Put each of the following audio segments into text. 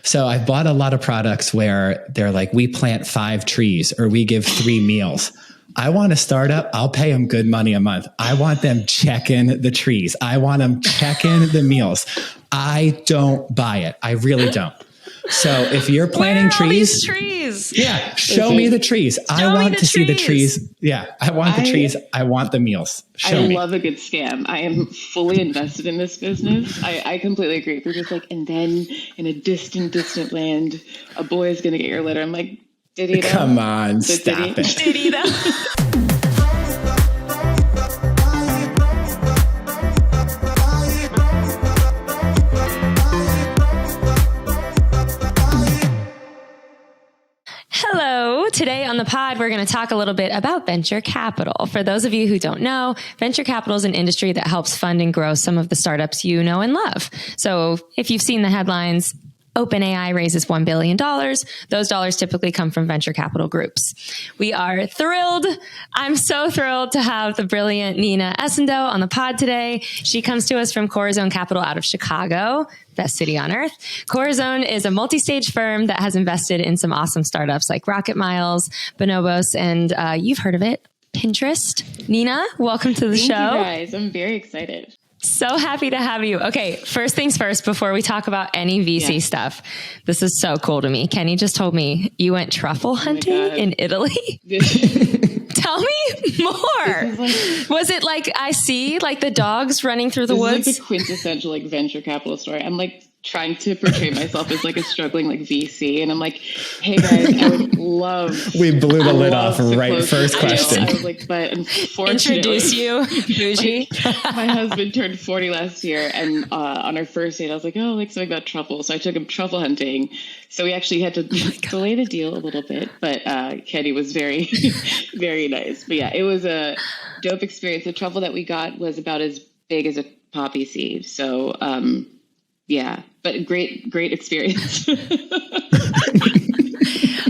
So I've bought a lot of products where they're like, we plant 5 trees or we give 3 meals. I want a startup. I'll pay them good money a month. I want them checking the trees. I want them checking the meals. I don't buy it. I really don't. So if you're planting trees, yeah, show me the trees. I want to see the trees. Yeah, I want the trees. I want the meals. Show me. I love a good scam. I am fully invested in this business. I completely agree. They're just like, and then in a distant land, a boy is going to get your letter. I'm like, did he know? Come on, stop it. Did he know? Hello. Today on the pod, we're going to talk a little bit about venture capital. For those of you who don't know, venture capital is an industry that helps fund and grow some of the startups you know and love. So if you've seen the headlines, OpenAI raises $1 billion. Those dollars typically come from venture capital groups. We are thrilled. I'm so thrilled to have the brilliant Nina Essandoh on the pod today. She comes to us from Corazon Capital out of Chicago, best city on earth. Corazon is a multi-stage firm that has invested in some awesome startups like Rocket Miles, Bonobos, and you've heard of it, Pinterest. Nina, welcome to the show. Thank you guys. I'm very excited. So happy to have you. Okay, first things first, before we talk about any VC stuff, this is so cool to me. Kenny just told me you went truffle hunting in Italy. Tell me more. Was it like I see like the dogs running through the woods? This is like the quintessential like venture capital story. I'm like trying to portray myself as like a struggling like VC, and I'm like, hey guys, I would love. We blew the lid off right first question. I was like, but unfortunately, introduce you, bougie. My husband turned 40 last year, and on our first date, I was like, oh, like something about truffle. So I took him truffle hunting. So we actually had to delay the deal a little bit, but Kenny was very, very nice. But yeah, it was a dope experience. The truffle that we got was about as big as a poppy seed. So yeah, but great experience.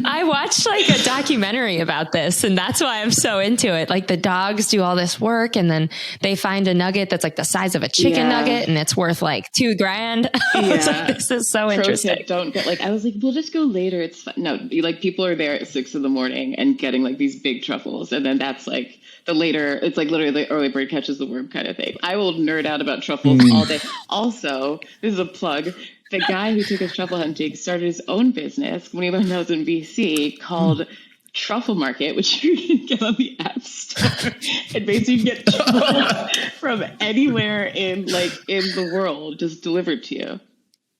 I watched like a documentary about this, and that's why I'm so into it. Like the dogs do all this work, and then they find a nugget that's like the size of a chicken nugget, and it's worth like $2,000. I was like, this is so interesting. Tip, don't get like, I was like, we'll just go later. It's fun. No, like people are there at 6 a.m. and getting like these big truffles, and then that's like the later. It's like literally the early bird catches the worm kind of thing. I will nerd out about truffles all day. Also, this is a plug. The guy who took us truffle hunting started his own business when he learned I was in VC called Truffle Market, which you can get on the App Store. And basically you get truffles from anywhere in the world just delivered to you.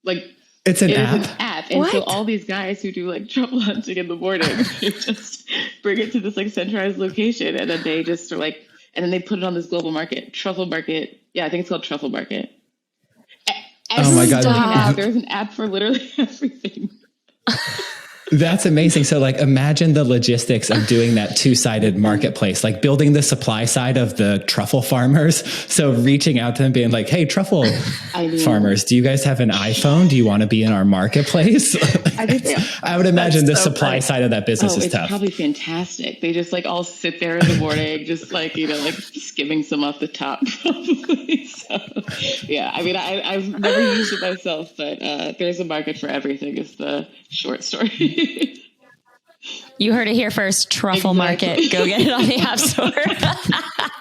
Like it's an app. Is an app. And so all these guys who do like truffle hunting in the morning, they just bring it to this like centralized location, and then they just are like, and then they put it on this global market. Truffle Market. Yeah, I think it's called Truffle Market. Oh my God. There's an app for literally everything. That's amazing. So like imagine the logistics of doing that two-sided marketplace, like building the supply side of the truffle farmers. So reaching out to them being like, hey, truffle farmers, do you guys have an iPhone? Do you want to be in our marketplace? I would imagine the supply side of that business is tough. It's probably fantastic. They just like all sit there in the morning, just like, like skimming some off the top probably. So yeah, I mean, I've never used it myself, but there's a market for everything is the short story. You heard it here first. Truffle Market. Go get it on the App Store.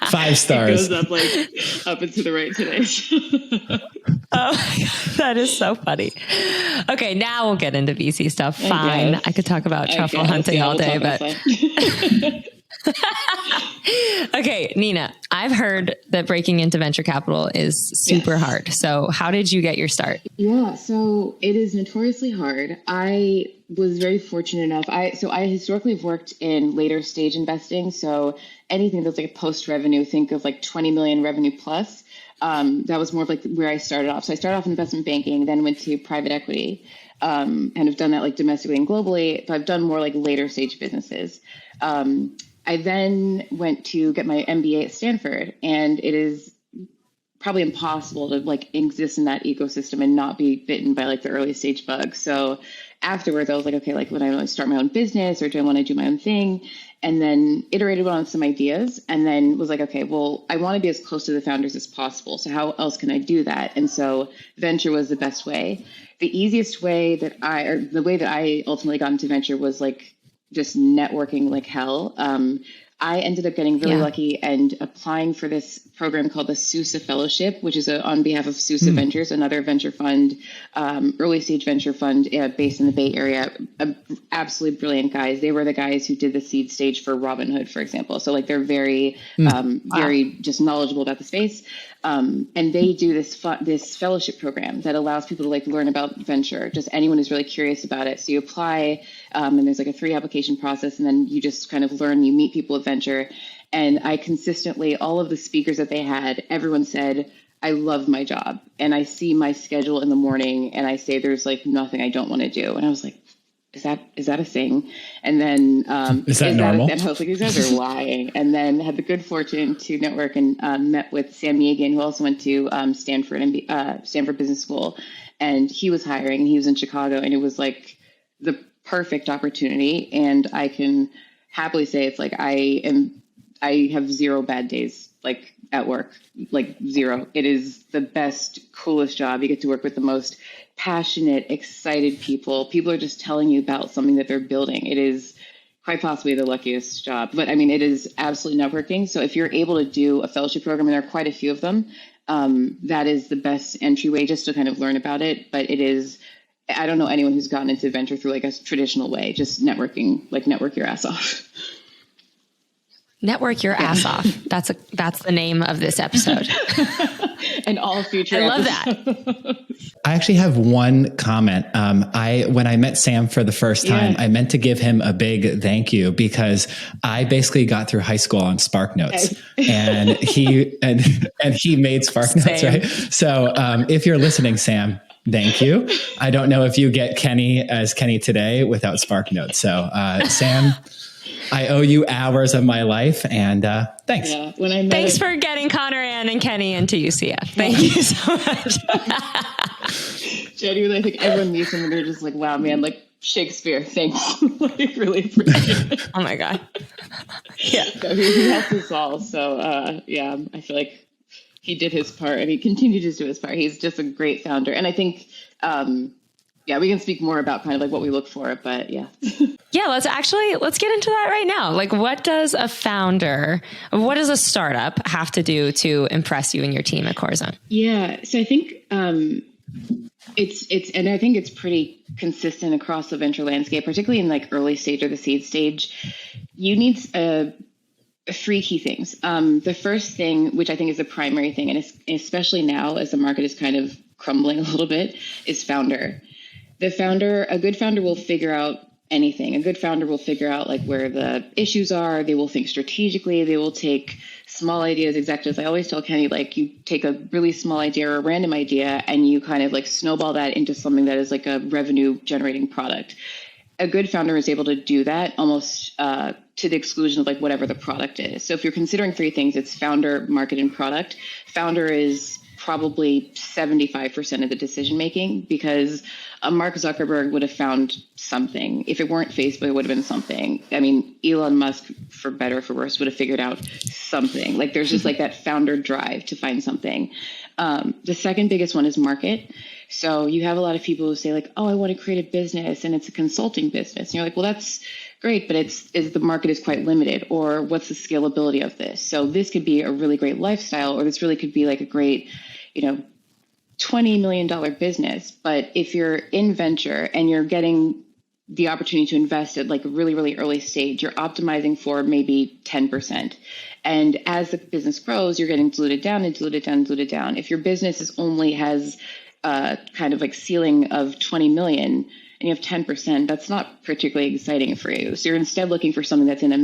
5 stars. It goes up like up and to the right today. Oh my God, that is so funny. Okay, now we'll get into VC stuff. Fine. I could talk about truffle hunting all day, but okay, Nina, I've heard that breaking into venture capital is super hard. So how did you get your start? Yeah, so it is notoriously hard. I was very fortunate enough. I historically have worked in later stage investing. So anything that's like post revenue, think of like 20 million revenue plus. That was more of like where I started off. So I started off in investment banking, then went to private equity, and have done that like domestically and globally. But I've done more like later stage businesses. I then went to get my MBA at Stanford, and it is probably impossible to like exist in that ecosystem and not be bitten by like the early stage bugs. So afterwards I was like, okay, like when I want to start my own business or do I want to do my own thing? And then iterated on some ideas and then was like, okay, well, I want to be as close to the founders as possible. So how else can I do that? And so venture was the best way. The easiest way the way that I ultimately got into venture was like just networking like hell. I ended up getting really lucky and applying for this program called the SUSE Fellowship, which is on behalf of SUSE Ventures, another venture fund, early stage venture fund based in the Bay Area. Absolutely brilliant guys. They were the guys who did the seed stage for Robinhood, for example. So like they're very, very just knowledgeable about the space. And they do this fellowship program that allows people to like learn about venture, just anyone who's really curious about it. So you apply and there's like a 3 application process, and then you just kind of learn, you meet people with venture. And I consistently, all of the speakers that they had, everyone said, I love my job. And I see my schedule in the morning and I say, there's like nothing I don't want to do. And I was like, is that a thing? And then is that normal? And I was like, these guys are lying. And then had the good fortune to network and met with Sam Yegan, who also went to Stanford Business School, and he was hiring and he was in Chicago, and it was like the perfect opportunity. And I can happily say it's like I have 0 bad days like at work, like 0. It is the best, coolest job. You get to work with the most passionate, excited people. People are just telling you about something that they're building. It is quite possibly the luckiest job. But I mean, it is absolutely networking. So if you're able to do a fellowship program, and there are quite a few of them, that is the best entryway just to kind of learn about it. But it is, I don't know anyone who's gotten into venture through like a traditional way, just networking, like network your ass off. Network your ass off. That's the name of this episode. And all future I love episodes. that. I actually have one comment. When I met Sam for the first time, I meant to give him a big thank you because I basically got through high school on SparkNotes, and he made SparkNotes, right? So if you're listening, Sam, thank you. I don't know if you get Kenny as Kenny today without SparkNotes. So Sam, I owe you hours of my life, and thanks. Yeah, thanks for getting Connor, Ann, and Kenny into UCF. Thank you so much. Genuinely, I think everyone meets him and they're just like, wow, man, like Shakespeare, thanks. Like, really appreciate it. Oh my God. Yeah. So he helps us all. So I feel like he did his part and he continued to do his part. He's just a great founder. And I think, we can speak more about kind of like what we look for, but yeah. Yeah, let's get into that right now. Like, what does a startup have to do to impress you and your team at Corazon? Yeah. So I think, it's pretty consistent across the venture landscape, particularly in like early stage or the seed stage. You need, 3 key things. The first thing, which I think is the primary thing, and especially now as the market is kind of crumbling a little bit, is founder. A good founder will figure out anything. A good founder will figure out like where the issues are. They will think strategically. They will take small ideas. Executives, I always tell Kenny, like you take a really small idea or a random idea and you kind of like snowball that into something that is like a revenue generating product. A good founder is able to do that almost to the exclusion of like whatever the product is. So if you're considering 3 things, it's founder, market, and product. Founder is probably 75% of the decision making, because Mark Zuckerberg would have found something. If it weren't Facebook, it would have been something. I mean, Elon Musk, for better or for worse, would have figured out something. Like there's just like that founder drive to find something. The second biggest one is market. So you have a lot of people who say like, oh, I want to create a business and it's a consulting business. And you're like, well, that's great, but the market is quite limited, or what's the scalability of this? So this could be a really great lifestyle, or this really could be like a great, $20 million business. But if you're in venture and you're getting the opportunity to invest at like a really, really early stage, you're optimizing for maybe 10%. And as the business grows, you're getting diluted down and diluted down and diluted down. If your business has kind of like ceiling of 20 million and you have 10%, that's not particularly exciting for you. So you're instead looking for something that's in a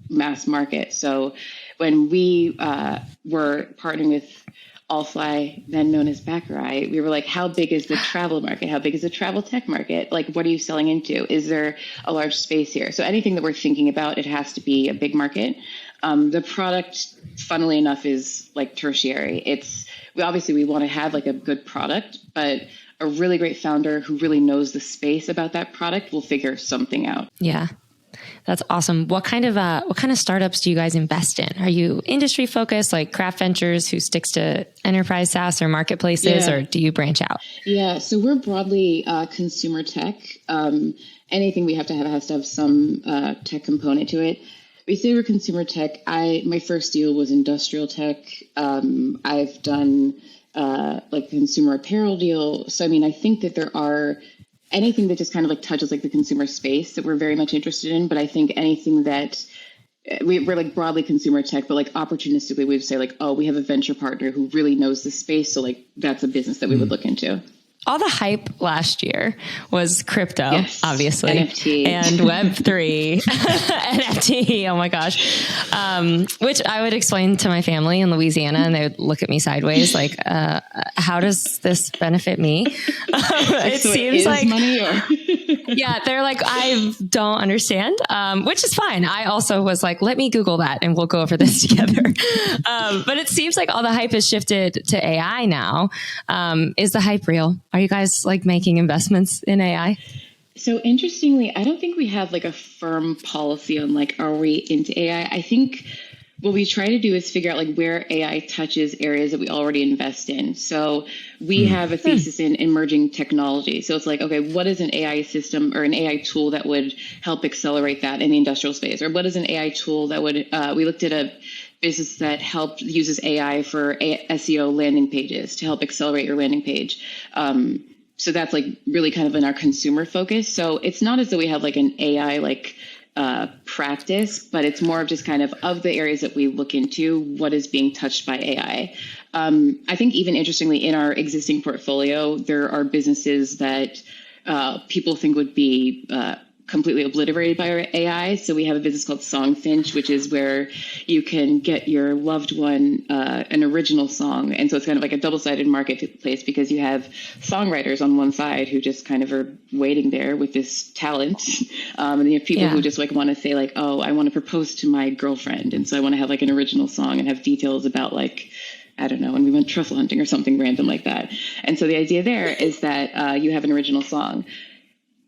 mass market. So when we were partnering with Allfly, then known as Baccarat, we were like, how big is the travel market? How big is the travel tech market? Like, what are you selling into? Is there a large space here? So anything that we're thinking about, it has to be a big market. The product, funnily enough, is like tertiary. It's we want to have like a good product, but a really great founder who really knows the space about that product will figure something out. Yeah. That's awesome. What kind of startups do you guys invest in? Are you industry focused, like Craft Ventures, who sticks to enterprise SaaS or marketplaces, or do you branch out? Yeah, so we're broadly consumer tech. Anything we have to have has to have some tech component to it. We say we're consumer tech. My first deal was industrial tech. I've done like consumer apparel deal. So I mean, I think that there are anything that just kind of like touches like the consumer space that we're very much interested in. But I think anything that we're like broadly consumer tech, but like opportunistically, we'd say like, oh, we have a venture partner who really knows the space. So like that's a business that we would look into. All the hype last year was crypto, obviously, NFT. And Web3, NFT. Oh my gosh. Which I would explain to my family in Louisiana, and they would look at me sideways like, how does this benefit me? It so seems like money or yeah, they're like, I don't understand, which is fine. I also was like, let me Google that and we'll go over this together. But it seems like all the hype has shifted to AI now. Is the hype real? Are you guys like making investments in AI? So interestingly, I don't think we have like a firm policy on like, are we into AI? I think what we try to do is figure out like where AI touches areas that we already invest in. So we have a thesis in emerging technology. So it's like, okay, what is an AI system or an AI tool that would help accelerate that in the industrial space? Or what is an AI tool that would, we looked at a business that uses AI for SEO landing pages to help accelerate your landing page. So that's like really kind of in our consumer focus. So it's not as though we have like an AI like practice, but it's more of just kind of the areas that we look into, what is being touched by AI. I think even interestingly in our existing portfolio, there are businesses that people think would be completely obliterated by our AI. So we have a business called Songfinch, which is where you can get your loved one an original song. And so it's kind of like a double-sided marketplace because you have songwriters on one side who just kind of are waiting there with this talent. And then you have people who just like want to say like, oh, I want to propose to my girlfriend. And so I want to have like an original song and have details about like, I don't know, when we went truffle hunting or something random like that. And so the idea there is that you have an original song.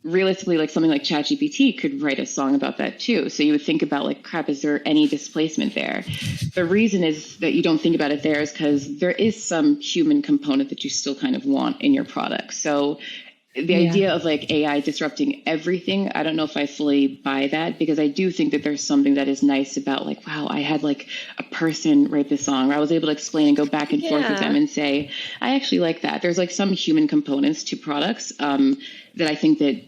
Realistically, like something like ChatGPT could write a song about that too. So you would think about like, crap, is there any displacement there? The reason is that you don't think about it there is because there is some human component that you still kind of want in your product. So the idea of like AI disrupting everything, I don't know if I fully buy that, because I do think that there's something that is nice about like, wow, I had like a person write this song, or I was able to explain and go back and forth with them and say, I actually like that. There's like some human components to products that I think that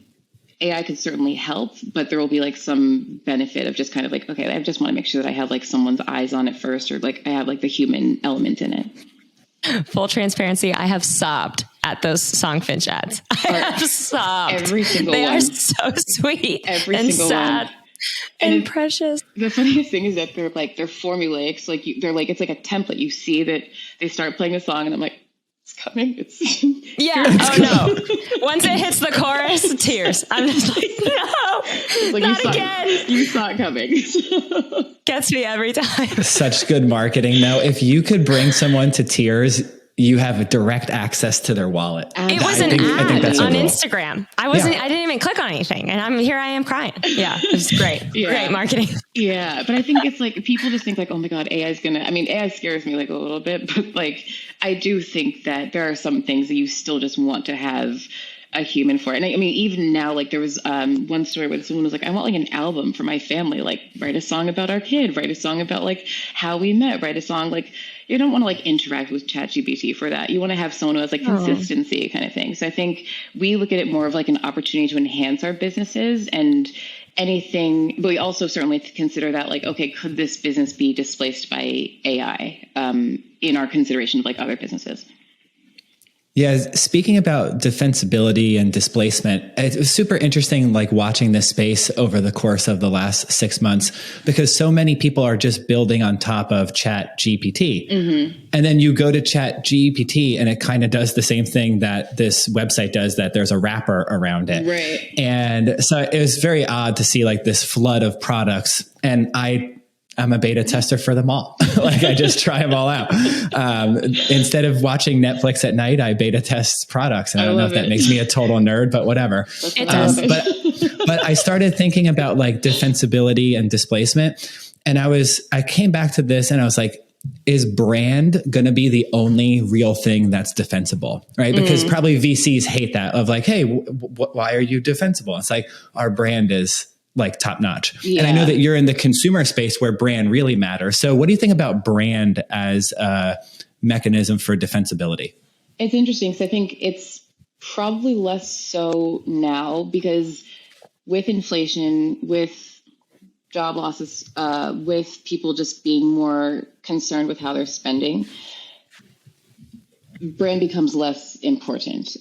AI could certainly help, but there will be like some benefit of just kind of like, okay, I just want to make sure that I have like someone's eyes on it first, or like I have like the human element in it. Full transparency, I have sobbed at those Songfinch ads. I have sobbed. Every single one. They are so sweet and sad. One. And precious. The funniest thing is that they're formulaic. So like they're like, it's like a template. You see that they start playing a song and I'm like, it's coming. It's no. Once it hits the chorus, tears. I'm just like, no, like not again. You saw it coming. Gets me every time. Such good marketing. Now, if you could bring someone to tears, you have a direct access to their wallet. It was an ad on Instagram. I didn't even click on anything, and I am crying. Yeah, it was great. Great marketing. Yeah, but I think it's like people just think like, oh my God, AI scares me like a little bit, but like I do think that there are some things that you still just want to have a human for. And I mean, even now, like there was one story where someone was like, I want like an album for my family, like write a song about our kid, write a song about like how we met, write a song like, you don't want to like interact with ChatGPT for that. You want to have someone who has like consistency kind of thing. So I think we look at it more of like an opportunity to enhance our businesses and anything, but we also certainly consider that like, okay, could this business be displaced by AI in our consideration of like other businesses? Yeah, speaking about defensibility and displacement, it was super interesting, like watching this space over the course of the last 6 months, because so many people are just building on top of ChatGPT. Mm-hmm. And then you go to ChatGPT and it kind of does the same thing that this website does, that there's a wrapper around it. Right. And so it was very odd to see like this flood of products. And I I'm a beta tester for them all. Like I just try them all out. Instead of watching Netflix at night, I beta test products. And I don't know if that makes me a total nerd, but whatever. It does. But I started thinking about like defensibility and displacement. And I came back to this and I was like, is brand going to be the only real thing that's defensible? Right. Because probably VCs hate that of like, hey, why are you defensible? It's like our brand is like top notch. Yeah. And I know that you're in the consumer space where brand really matters. So what do you think about brand as a mechanism for defensibility? It's interesting because I think it's probably less so now because with inflation, with job losses, with people just being more concerned with how they're spending, brand becomes less important.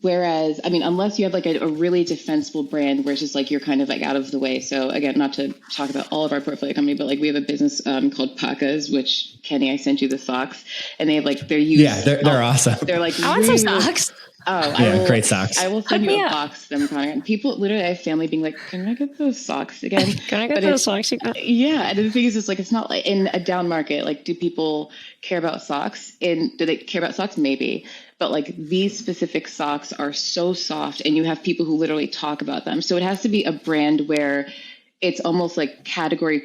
Whereas, I mean, unless you have like a really defensible brand where it's just like you're kind of like out of the way. So again, not to talk about all of our portfolio company, but like we have a business called Paca's, which Kenny, I sent you the socks, and they have like they're used. Yeah, they're awesome. They're like I want some socks. Oh, yeah, great socks. I will send you a box of them, Connor. And people literally, I have family being like, "Can I get those socks again? Can I get those socks again?" Yeah, and the thing is, it's like it's not like in a down market. Like, do people care about socks? Do they care about socks? Maybe, but like these specific socks are so soft, and you have people who literally talk about them. So it has to be a brand where it's almost like category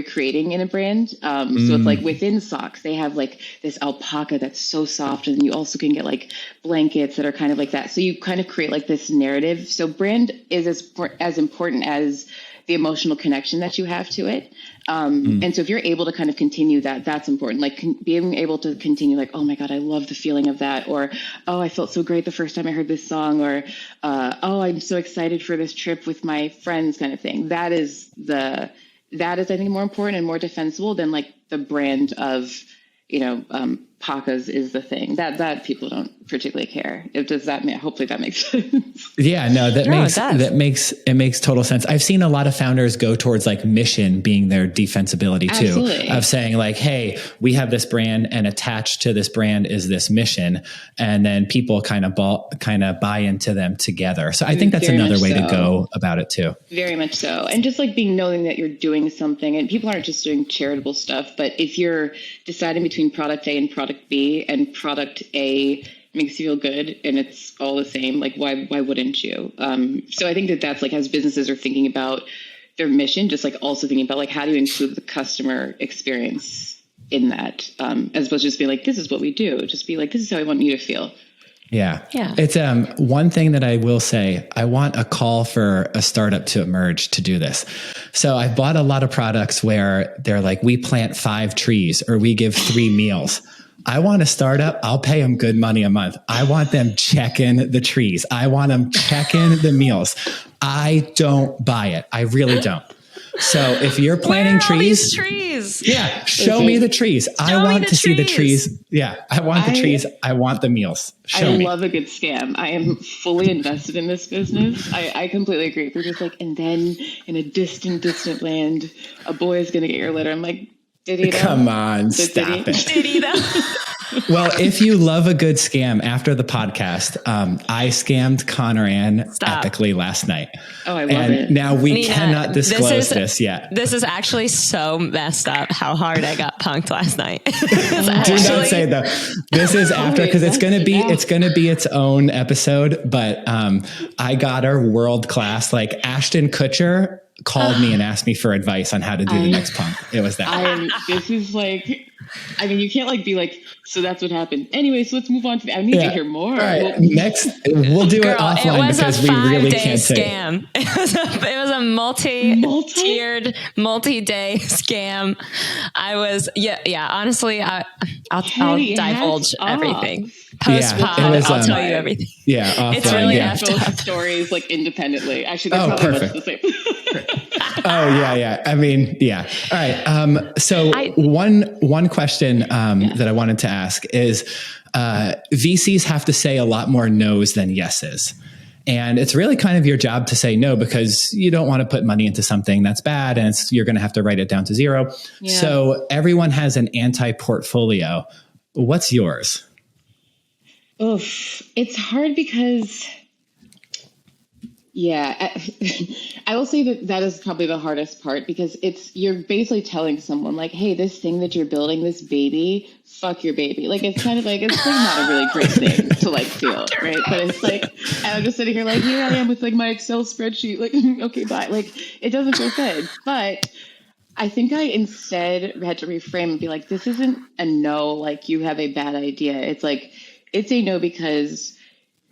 creating in a brand. So it's like within socks, they have like this alpaca that's so soft. And you also can get like blankets that are kind of like that. So you kind of create like this narrative. So brand is as important as the emotional connection that you have to it. And so if you're able to kind of continue that, that's important. Like being able to continue like, oh my God, I love the feeling of that. Or, oh, I felt so great the first time I heard this song. Or, oh, I'm so excited for this trip with my friends kind of thing. That is I think more important and more defensible than like the brand of, Paca's is the thing that people don't particularly care. Hopefully that makes sense. Yeah, no, that makes total sense. I've seen a lot of founders go towards like mission being their defensibility too. Absolutely. Of saying like, hey, we have this brand and attached to this brand is this mission. And then people kind of buy into them together. So I think that's another way to go about it too. Very much so. And just like knowing that you're doing something, and people aren't just doing charitable stuff, but if you're deciding between product A and product B, and product A makes you feel good and it's all the same, like why wouldn't you? So I think that's like as businesses are thinking about their mission, just like also thinking about like how do you include the customer experience in that, as opposed to just being like, this is what we do. Just be like, this is how I want you to feel. Yeah. It's one thing that I will say, I want a call for a startup to emerge to do this. So I've bought a lot of products where they're like, we plant 5 trees or we give 3 meals. I want a startup. I'll pay them good money a month. I want them checking the trees. I want them checking the meals. I don't buy it. I really don't. So if you're planting trees, yeah, show me the trees. I want to see the trees. Yeah, I want the trees. I want the meals. Show me. I love a good scam. I am fully invested in this business. I completely agree. They're just like, and then in a distant land, a boy is going to get your letter. I'm like, did he though? Come on, stop it. Did he though? Well, if you love a good scam after the podcast, I scammed Connor Ann epically last night. Oh, I love it. Now we cannot disclose this yet. This is actually so messed up how hard I got punked last night. Do not say that. This is after, because it's going to be its own episode, but I got her world class. Like Ashton Kutcher called me and asked me for advice on how to do the next punk. It was that. This is like, I mean, you can't like be like, so that's what happened. Anyway, so let's move on to. I need to hear more. All right, next we'll do it offline because we really can't say. Scam. It was a multi-tiered, multi-day scam. I was honestly, I'll divulge everything. Post-pod, I'll tell you everything. Yeah, offline, it's really both stories like independently. Actually, they're probably much the same. Yeah. I mean, yeah. All right. So one question that I wanted to ask is, VCs have to say a lot more no's than yeses. And it's really kind of your job to say no, because you don't want to put money into something that's bad and you're going to have to write it down to zero. Yeah. So everyone has an anti-portfolio. What's yours? Oof, it's hard because Yeah, I will say that that is probably the hardest part because you're basically telling someone like, hey, this thing that you're building, this baby, fuck your baby. Like it's kind of like it's like not a really great thing to like feel, right? But it's like, and I'm just sitting here like, here I am with like my Excel spreadsheet, like okay, bye. Like it doesn't feel good, but I think I instead had to reframe and be like, this isn't a no, like you have a bad idea. It's like it's a no because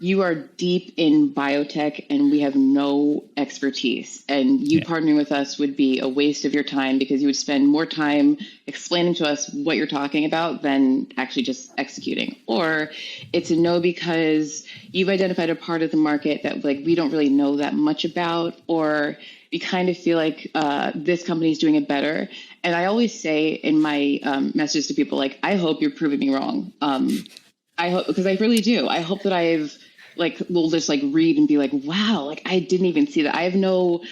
you are deep in biotech and we have no expertise, and you partnering with us would be a waste of your time because you would spend more time explaining to us what you're talking about than actually just executing. Or it's a no because you've identified a part of the market that like we don't really know that much about, or you kind of feel like this company is doing it better. And I always say in my messages to people, like, I hope you're proving me wrong. I hope, because I really do. I hope that will just like read and be like, wow, like I didn't even see that. I know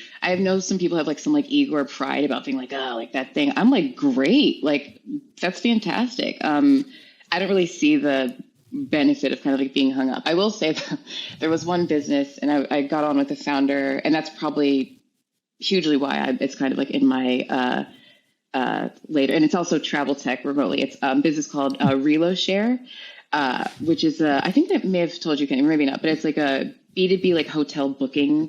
some people have like some like ego or pride about being like, oh, like that thing. I'm like, great. Like, that's fantastic. I don't really see the benefit of kind of like being hung up. I will say that there was one business and I got on with the founder, and that's probably hugely why it's kind of like in my, later. And it's also travel tech remotely. It's a business called ReloShare. Which is I think that may have told you, Kenny, maybe not, but it's like a B2B like hotel booking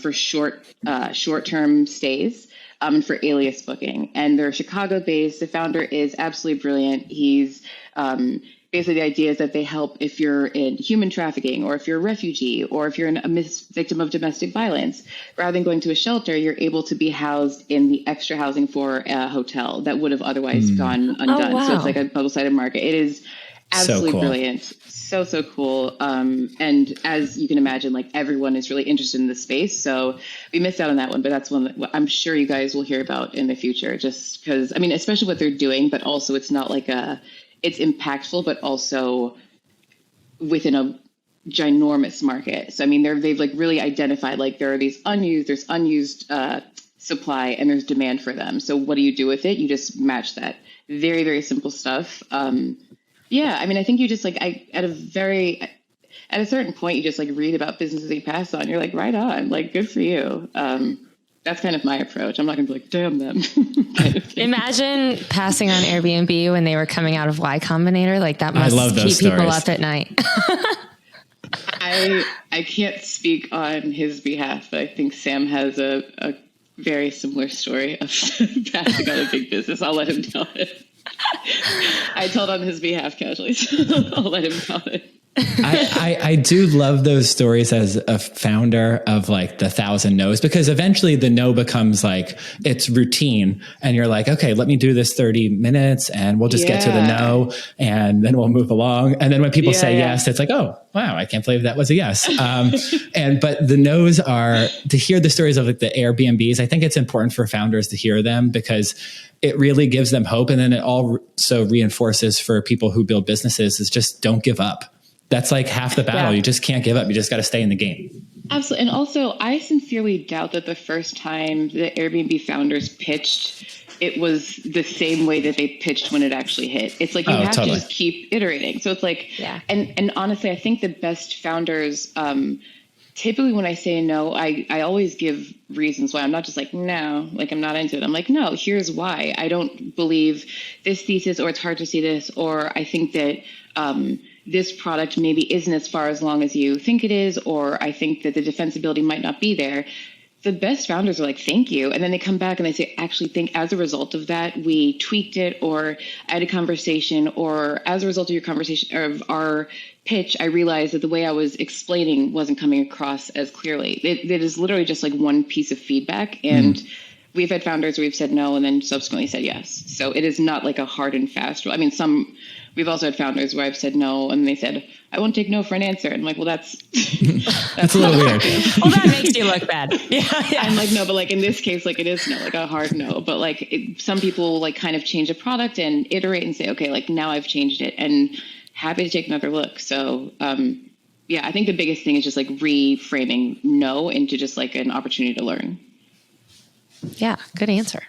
for short-term stays and for alias booking. And they're Chicago based. The founder is absolutely brilliant. He's basically, the idea is that they help if you're in human trafficking, or if you're a refugee, or if you're a victim of domestic violence. Rather than going to a shelter, you're able to be housed in the extra housing for a hotel that would have otherwise gone undone. Oh, wow. So it's like a double-sided market. It is absolutely cool. brilliant. So cool. And as you can imagine, like everyone is really interested in this space. So we missed out on that one, but that's one that I'm sure you guys will hear about in the future, just because, I mean, especially what they're doing, but also it's not like it's impactful, but also within a ginormous market. So, I mean, they've like really identified, like there's unused supply and there's demand for them. So what do you do with it? You just match that. Very, very simple stuff. Yeah, I mean, I think you just like at a certain point, you just like read about businesses you pass on. You're like, right on, like good for you. That's kind of my approach. I'm not going to be like, damn them. kind of Imagine passing on Airbnb when they were coming out of Y Combinator. Like that must keep people up at night. I can't speak on his behalf, but I think Sam has a very similar story of passing on a big business. I'll let him tell it. I told on his behalf casually, so I'll let him tell it. I do love those stories as a founder of like the 1,000 no's, because eventually the no becomes like it's routine and you're like, okay, let me do this 30 minutes and we'll just get to the no and then we'll move along. And then when people say yes, it's like, oh, wow, I can't believe that was a yes. But the no's are to hear the stories of like the Airbnbs. I think it's important for founders to hear them because it really gives them hope. And then it also reinforces for people who build businesses is just don't give up. That's like half the battle. You just can't give up. You just got to stay in the game. Absolutely. And also, I sincerely doubt that the first time the Airbnb founders pitched, it was the same way that they pitched when it actually hit. It's like you have to just keep iterating. So it's like, and honestly, I think the best founders, typically when I say no, I always give reasons why. I'm not just like, no, like I'm not into it. I'm like, no, here's why. I don't believe this thesis, or it's hard to see this, or I think that, this product maybe isn't as far as long as you think it is, or I think that the defensibility might not be there. The best founders are like, thank you. And then they come back and they say, actually think as a result of that, we tweaked it, or I had a conversation, or as a result of your conversation or of our pitch, I realized that the way I was explaining wasn't coming across as clearly. It is literally just like one piece of feedback. And we've had founders where we've said no and then subsequently said yes. So it is not like a hard and fast rule. I mean, we've also had founders where I've said no and they said, I won't take no for an answer. And I'm like, well, that's a little weird. Well, that makes you look bad. Yeah. I'm like, no, but like in this case, like it is no, like a hard no. But like some people like kind of change a product and iterate and say, okay, like now I've changed it and happy to take another look. So I think the biggest thing is just like reframing no into just like an opportunity to learn. Yeah, good answer.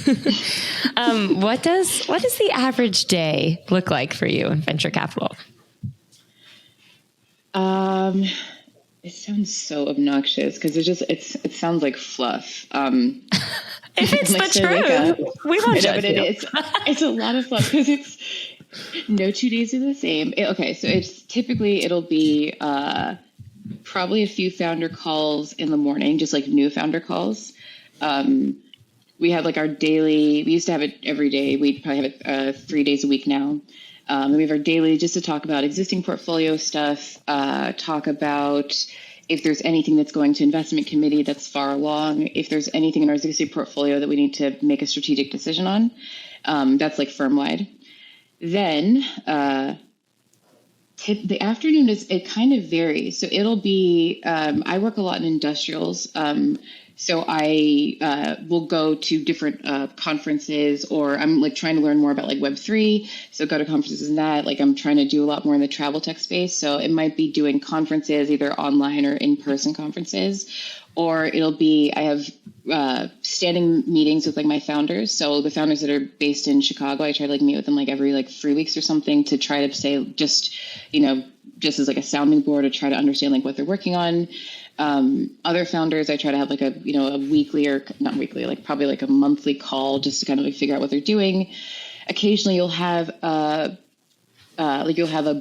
What does the average day look like for you in venture capital? It sounds so obnoxious because it sounds like fluff. If it's like, the truth, we won't judge you. It's a lot of fluff because it's no 2 days are the same. Okay, so it'll be probably a few founder calls in the morning, just like new founder calls. We have like our daily. We used to have it every day. We probably have it 3 days a week now. And we have our daily just to talk about existing portfolio stuff, talk about if there's anything that's going to investment committee that's far along, if there's anything in our existing portfolio that we need to make a strategic decision on. That's like firm-wide. Then the afternoon it kind of varies. So it'll be, I work a lot in industrials. So I will go to different conferences, or I'm like trying to learn more about like Web3. So go to conferences and that. Like I'm trying to do a lot more in the travel tech space. So it might be doing conferences, either online or in-person conferences, or it'll be I have standing meetings with like my founders. So the founders that are based in Chicago, I try to like meet with them like every like 3 weeks or something to try to say just as like a sounding board to try to understand like what they're working on. Other founders, I try to have like a weekly or not weekly, like probably like a monthly call just to kind of like figure out what they're doing. Occasionally you'll have a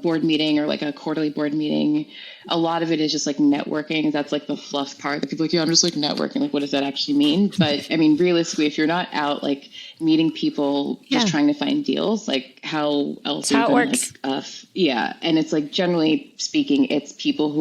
board meeting or like a quarterly board meeting. A lot of it is just like networking. That's like the fluff part that people are like, yeah, I'm just like networking. Like, what does that actually mean? But I mean, realistically, if you're not out like meeting people, just trying to find deals, like how else? That's how it works. And it's like, generally speaking, it's people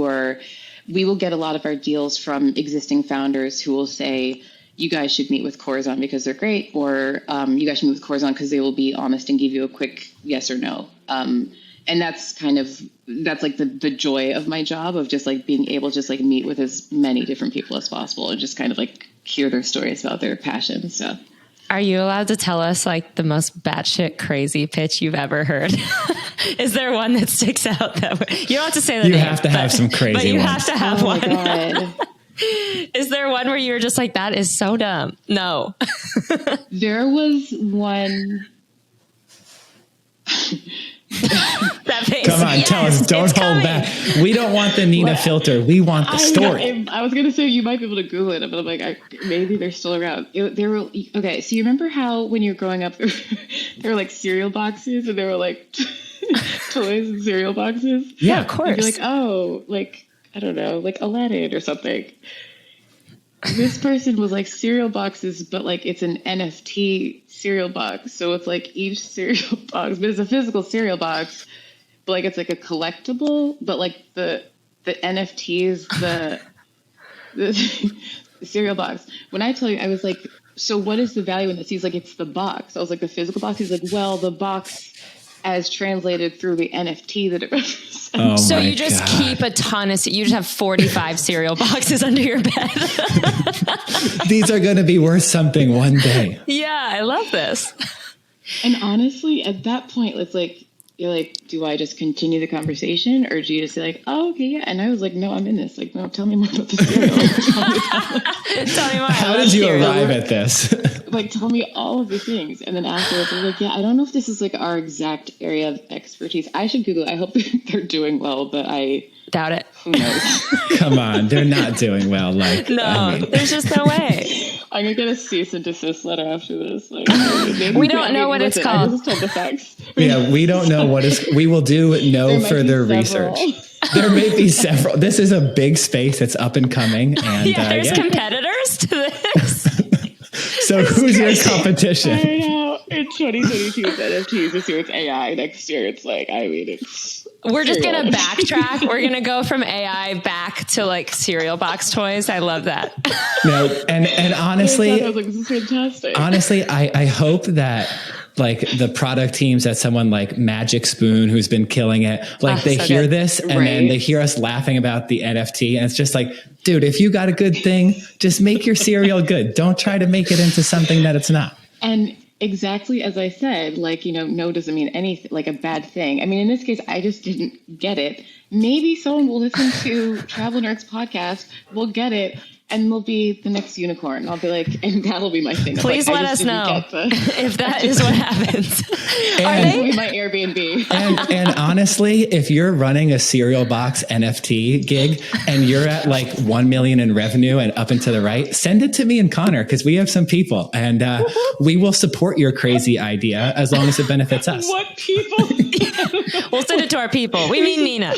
we will get a lot of our deals from existing founders who will say, you guys should meet with Corazon because they're great, or you guys should meet with Corazon because they will be honest and give you a quick yes or no. And that's like the joy of my job of just like being able to just like meet with as many different people as possible and just kind of like hear their stories about their passions. So. Are you allowed to tell us like the most batshit crazy pitch you've ever heard? Is there one that sticks out that way? You don't have to say the name. You have to have some crazy but you ones. have to have one. God. Is there one where you were just like, that is so dumb? No. There was one. That face. Come on, tell us. Don't hold back. We don't want the Nina filter. We want the story. I was going to say you might be able to Google it, but I'm like, maybe they're still around. Okay, so you remember how when you were growing up, there were like cereal boxes and there were like toys and cereal boxes? Yeah, of course. You'd be like, oh, like, I don't know, like Aladdin or something. This person was like cereal boxes, but like it's an NFT cereal box. So it's like each cereal box, but it's a physical cereal box, but like it's like a collectible, but like the NFT is the cereal box. When I tell you, I was like, so what is the value in this? He's like, it's the box. I was like, the physical box? He's like, well, the box as translated through the NFT that it represents. Oh so you just keep a ton of, you just have 45 cereal boxes under your bed. These are going to be worth something one day. Yeah, I love this. And honestly, at that point, it's like, you're like, do I just continue the conversation or do you just say like, oh, okay, yeah. And I was like, no, I'm in this. Like, no, tell me more about the cereal. Tell me more. How did you arrive at this? Like, tell me all of the things. And then afterwards, I was like, yeah, I don't know if this is like our exact area of expertise. I should Google it. I hope they're doing well, but I doubt it. Who knows? Come on. They're not doing well. Like, no, there's just no way. I'm going to get a cease and desist letter after this. Like, we don't know what it's called. I just told the facts. Yeah, we don't know what is. We will do no further research. There may be several. This is a big space that's up and coming. And there's competitors to this. So who's your competition? I know. In 2022, it's NFTs. This year it's AI. Next year it's like, I mean, it's... We're just going to backtrack. We're going to go from AI back to like cereal box toys. I love that. No, and honestly, I was like, this is fantastic. Honestly, I hope that like the product teams at someone like Magic Spoon, who's been killing it, like they hear good. This and then they hear us laughing about the NFT. And it's just like, dude, if you got a good thing, just make your cereal good. Don't try to make it into something that it's not. And exactly as I said, like, no doesn't mean anything, like a bad thing. I mean, in this case, I just didn't get it. maybe someone will listen to Travel Nerds podcast, will get it, and will be the next unicorn. I'll be like, and that'll be my thing. Please let us know if that is what happens. That'll be my Airbnb. And honestly, if you're running a cereal box NFT gig and you're at like 1 million in revenue and up and to the right, send it to me and Connor, because we have some people, and we will support your crazy idea as long as it benefits us. What people? We'll send it to our people. We mean Nina.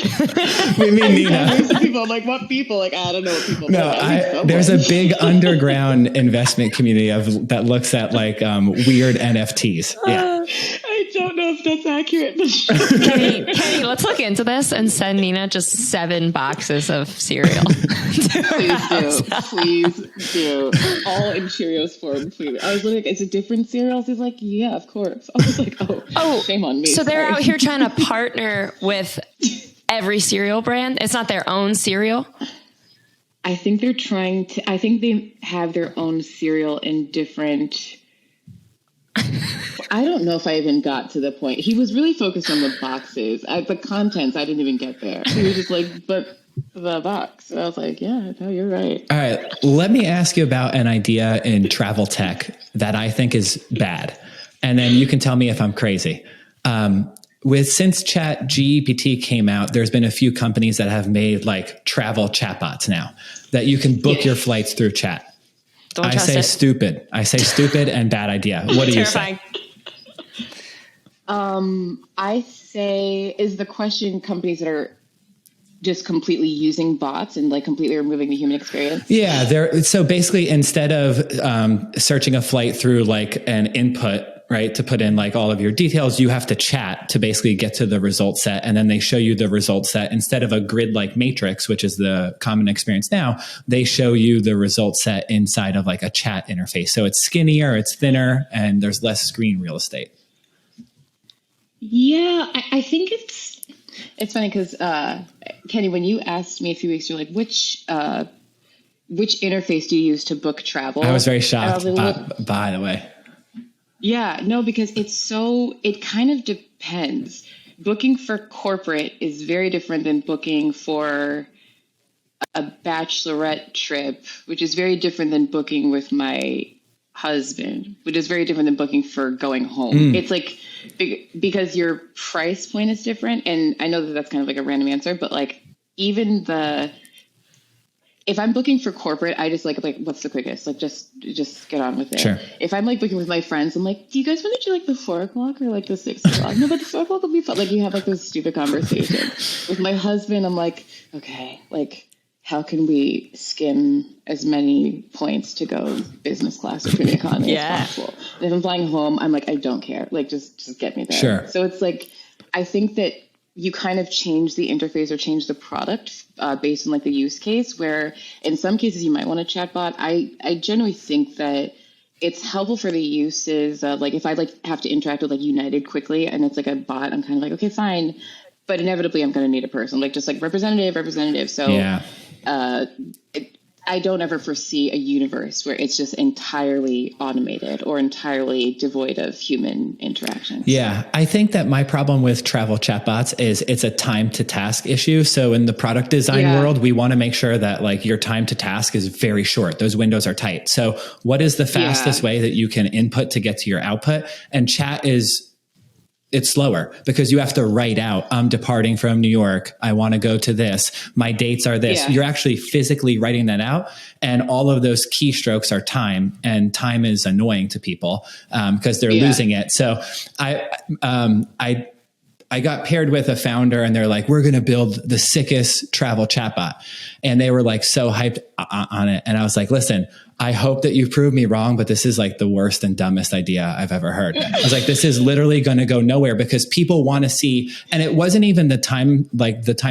We mean Nina. People, like, what people? Like, I don't know what people. No, there's a big underground investment community that looks at like weird NFTs. Yeah. I don't know if that's accurate. Kenny, let's look into this and send Nina just 7 boxes of cereal. Please do. All in Cheerios form, please. I was like, is it different cereals? He's like, yeah, of course. I was like, oh, shame on me. So they're out here trying to partner with every cereal brand. It's not their own cereal. I think they're trying to, I think they have their own cereal in different, I don't know if I even got to the point. He was really focused on the boxes. The contents, I didn't even get there. He was just like, but the box. And I was like, yeah, no, you're right. All right. Let me ask you about an idea in travel tech that I think is bad. And then you can tell me if I'm crazy. Since ChatGPT came out, there's been a few companies that have made like travel chatbots now that you can book your flights through chat. I say stupid and bad idea. What do you say? I say, is the question companies that are just completely using bots and like completely removing the human experience? Yeah. So basically, instead of searching a flight through like an input, right, to put in like all of your details, you have to chat to basically get to the result set. And then they show you the result set instead of a grid like matrix, which is the common experience now. They show you the result set inside of like a chat interface. So it's skinnier, it's thinner, and there's less screen real estate. Yeah, I think it's funny because Kenny, when you asked me a few weeks ago, like which interface do you use to book travel? I was very shocked, by the way. Yeah, no, because it kind of depends. Booking for corporate is very different than booking for a bachelorette trip, which is very different than booking with my husband, which is very different than booking for going home. It's like, because your price point is different. And I know that that's kind of like a random answer, but like even if I'm booking for corporate, I just like what's the quickest? Like just get on with it. Sure. If I'm like booking with my friends, I'm like, do you guys want to do like the 4 o'clock or like the 6 o'clock? No, but the 4 o'clock will be fun. Like you have like this stupid conversation. With my husband, I'm like, okay, like how can we skim as many points to go business class or premium economy as possible? And if I'm flying home, I'm like, I don't care. Like just get me there. Sure. So it's like, I think that you kind of change the interface or change the product based on like the use case, where in some cases you might want a chatbot. I generally think that it's helpful for the uses. Like if I like have to interact with like United quickly and it's like a bot, I'm kind of like, okay, fine. But inevitably I'm going to need a person, like just like representative. So yeah. I don't ever foresee a universe where it's just entirely automated or entirely devoid of human interaction. Yeah. I think that my problem with travel chatbots is it's a time to task issue. So in the product design world, we want to make sure that like your time to task is very short. Those windows are tight. So what is the fastest way that you can input to get to your output? And chat it's slower because you have to write out, I'm departing from New York. I want to go to this. My dates are this. Yeah. You're actually physically writing that out. And all of those keystrokes are time, and time is annoying to people because they're losing it. So I got paired with a founder and they're like, we're going to build the sickest travel chatbot. And they were like so hyped on it. And I was like, listen, I hope that you prove me wrong, but this is like the worst and dumbest idea I've ever heard. I was like, this is literally going to go nowhere because people want to see, and it wasn't even the time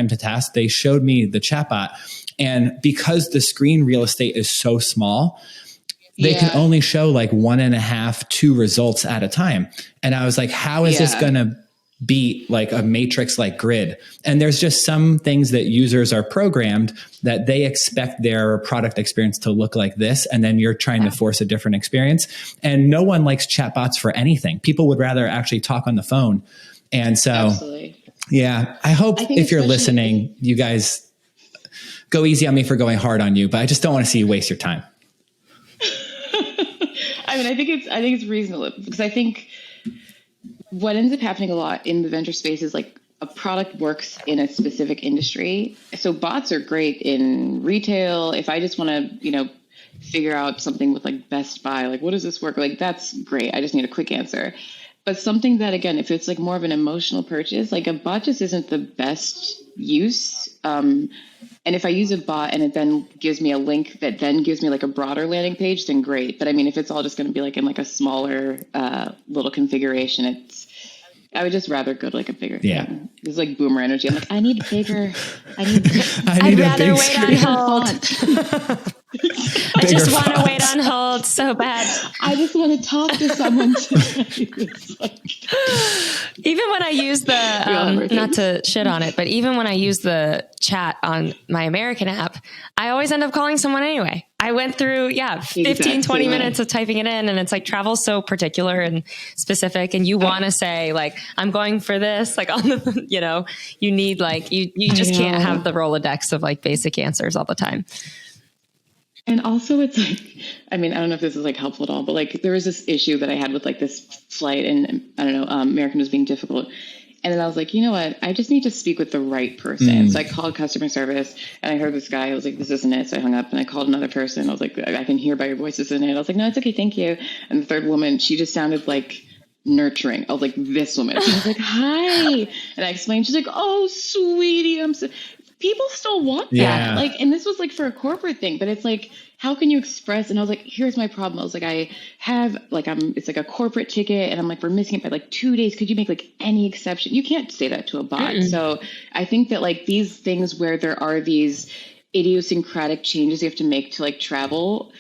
to task. They showed me the chatbot, and because the screen real estate is so small, they can only show like 1.5, 2 results at a time. And I was like, how is this going to beat like a matrix like grid? And there's just some things that users are programmed that they expect their product experience to look like this, and then you're trying to force a different experience. And no one likes chatbots for anything. People would rather actually talk on the phone. And so Yeah. I hope if you're listening, you guys go easy on me for going hard on you, but I just don't want to see you waste your time. I mean, I think it's reasonable, because I think what ends up happening a lot in the venture space is like a product works in a specific industry. So bots are great in retail. If I just want to, figure out something with like Best Buy, like what does this work? Like that's great. I just need a quick answer. But something that, again, if it's like more of an emotional purchase, like a bot just isn't the best use. And if I use a bot and it then gives me a link that then gives me like a broader landing page, then great. But I mean, if it's all just going to be like in like a smaller little configuration, I would just rather go to like a bigger thing. It's like boomer energy. I'm like, I need bigger. I'd rather wait on hold. I just want to wait on hold so bad. I just want to talk to someone. Even when I use the, not to shit on it, but even when I use the chat on my American app, I always end up calling someone anyway. I went through, 15, 20 minutes of typing it in, and it's like travel's so particular and specific, and you want to say like, I'm going for this, like on the, you need like, you just can't have the Rolodex of like basic answers all the time. And also it's like, I mean, I don't know if this is like helpful at all, but like there was this issue that I had with like this flight, and I don't know, American was being difficult. And then I was like, you know what? I just need to speak with the right person. So I called customer service, and I heard this guy. I was like, this isn't it. So I hung up and I called another person. I was like, I can hear by your voice, this isn't it. I was like, no, it's okay. Thank you. And the third woman, she just sounded like nurturing. I was like, this woman. She was like, hi. And I explained, she's like, oh, sweetie. People still want that. Like, and this was like for a corporate thing, but it's like, how can you express? And I was like, here's my problem. I was like, I have like, it's like a corporate ticket, and I'm like, we're missing it by like 2 days. Could you make like any exception? You can't say that to a bot. Mm-mm. So I think that like these things where there are these idiosyncratic changes you have to make to like travel,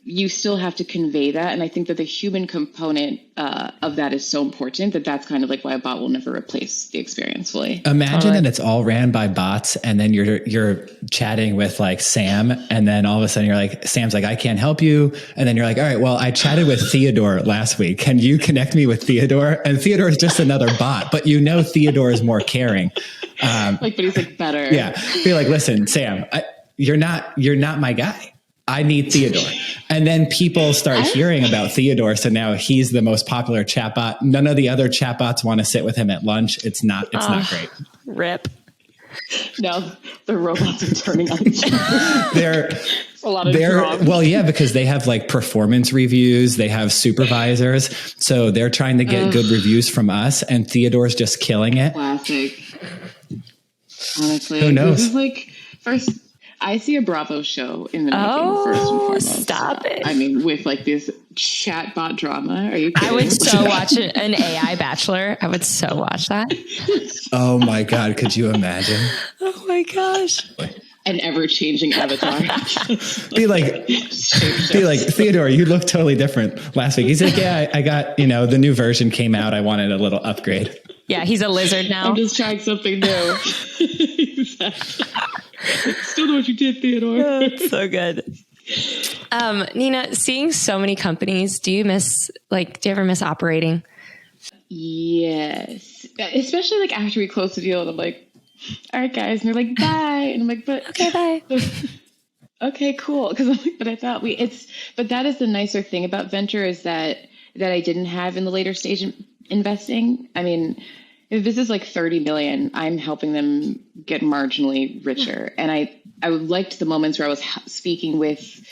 you still have to convey that. And I think that the human component of that is so important that's kind of like why a bot will never replace the experience fully. Imagine that it's all ran by bots, and then you're chatting with like Sam, and then all of a sudden you're like, Sam's like, I can't help you. And then you're like, all right, well, I chatted with Theodore last week. Can you connect me with Theodore? And Theodore is just another bot, but Theodore is more caring. But he's like better. Yeah. Be like, listen, Sam, you're not my guy. I need Theodore. And then people start hearing about Theodore. So now he's the most popular chatbot. None of the other chatbots want to sit with him at lunch. It's not great. Rip. No, the robots are turning on each other. They're a lot of drugs. Well, yeah, because they have like performance reviews. They have supervisors. So they're trying to get good reviews from us, and Theodore's just killing it. Classic. Honestly. Who knows? This is like, first, I see a Bravo show in the making, first and foremost. Stop it. I mean, with like this chatbot drama. Are you kidding? I would so watch an AI Bachelor. I would so watch that. Oh my God. Could you imagine? Oh my gosh. An ever-changing avatar. Be like, Theodore, you look totally different last week. He's like, yeah, I got, the new version came out. I wanted a little upgrade. Yeah, he's a lizard now. I'm just trying something new. Exactly. Still know what you did, Theodore. Oh, that's so good. Nina, seeing so many companies, do you ever miss operating? Yes. Especially like after we close the deal, and I'm like, all right, guys. And they're like, bye. And I'm like, but okay, bye. Okay, cool. Because I'm like, but I thought but that is the nicer thing about venture, is that I didn't have in the later stage investing. I mean, if this is like 30 million, I'm helping them get marginally richer. And I liked the moments where I was speaking with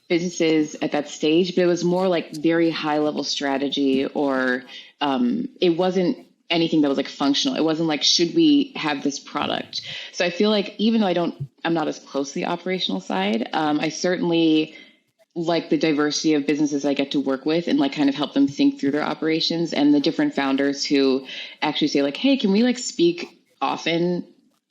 businesses at that stage, but it was more like very high level strategy, or it wasn't anything that was like functional. It wasn't like, should we have this product? So I feel like even though I'm not as close to the operational side, I certainly like the diversity of businesses I get to work with and like kind of help them think through their operations, and the different founders who actually say like, hey, can we like speak often?